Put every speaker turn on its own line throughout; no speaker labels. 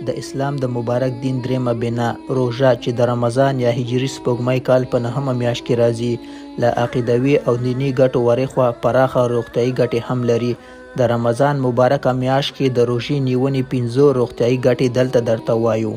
د اسلام د مبارک دین درېمه بنا روژه چې د رمضان یا هجري سپوږمۍ کال په 9مه میاشت کې راځي له عقیدوي او دیني ګټو ورخوا پراخه روغتیایي ګټې هم لري. د رمضان مبارکه میاشت کې د روژې نیونې 15 روغتیایي ګټې دلته درته وایو.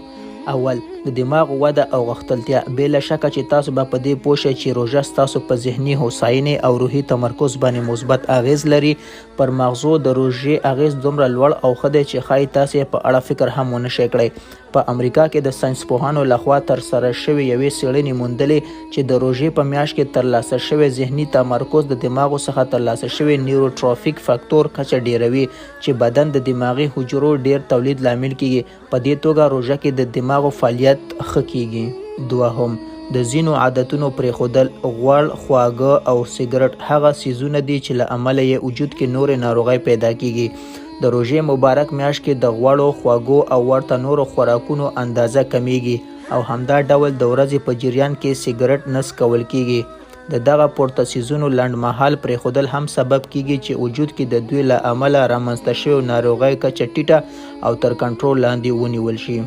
اول، د دماغ وده او غښتلتیا. بې له شکه چې تاسو به په دې پوه شئ چې روژه ستاسو په ذهني هوساینې او روحي تمرکز باندې مثبت اغیز لري. پر مغزو د روژې اغیز دومره لوړ او ښه دی چې ښایي تاسې یې په اړه فکر هم ونه شئ کړئ. په امریکا کې د ساینسپوهانو لخوا ترسره شوې یوې څېړنې موندلې چې د روژې په میاشت کې ترلاسه شوی ذهني تمرکز د دماغو څخه ترلاسه شوی نیوروټرافیک فاکتور کچه ډیروي چې بدن د دماغي حجرو ډیر تولید لامل کیږي. په دې توګه روژه کې د دماغو فعالیت ښه کیږي. دوهم، د ځینو عادتونو پرېښودل. غوړ، خواږه او سګرټ هغه څیزونه دي چې له امله یې وجود کې نورې ناروغۍ پیدا کیږي. د روژې مبارک میاشت کې د غوړو، خواږو او ورته نورو خوراکونو اندازه کمیږي او همدا ډول د ورځې په جریان کې سګرټ نه څکول کیږي. د دغه پورته څیزونو لنډمهال پرېښودل هم سبب کیږي چې وجود کې د دوی له امله رامنځته شویو ناروغیو کچه ټیټه او تر کنټرول لاندې ونیول شي.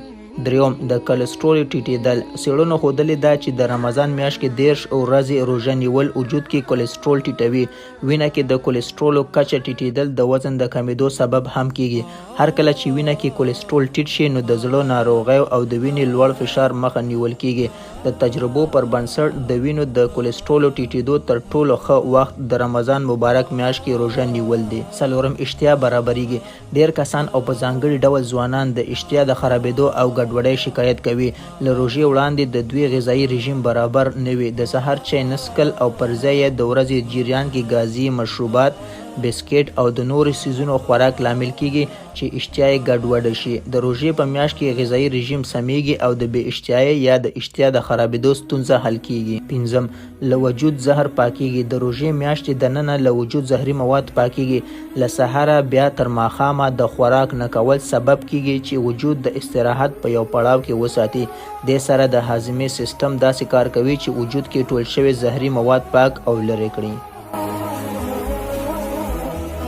درېیم، د کلسترول ټیټېدل. څېړنو ښودلې ده چې د رمضان میاشت کې 10 ورځې روژه نیول وجود کې کلسترول ټیټوي. وینه کې د کلسترولو کچه ټیټېدل د وزن د کمیدو سبب هم کیږي. هر کله چې وینه کې کلسترول ټیټ شي نو د زړه ناروغیو او د وینې لوړ فشار مخه نیول کیږي. د تجربو پر بنسټ د وینو د کلسترولو ټیټېدو تر ټولو ښه وخت د رمضان مبارک میاشت کې روژه نیول دی. څلورم، اشتها برابریږي. ډېر کسان او په ځانګړي ډول ځوانان د اشتها د خرابېدو او ګډوډۍ شکایت کوي. له روژې وړاندې د دوی غذایي رژیم برابر نه وي. د سهار چای نه څښل او پر ځای یې د ورځې جریان کې ګازي مشروبات، بسکټ او د نورو څیزونو خوراک لامل کیږي چې اشتها یې ګډوډه شي. د روژې په میاشت کې غذایي رژیم سمیږي او د بې اشتهایۍ یا د اشتها د خرابېدو ستونزه حل کیږي. پنځم، له وجود زهر پاکیږي. د روژې میاشتې دننه له وجود زهري مواد پاکیږي. له سهاره بیا تر ماښامه د خوراک نه کول سبب کیږي چې وجود د استراحت په یو پړاو کې وساتي. دې سره د هاضمې سیستم داسې کار کوي چې وجود کې ټول شوي زهري مواد پاک او لرې کړي.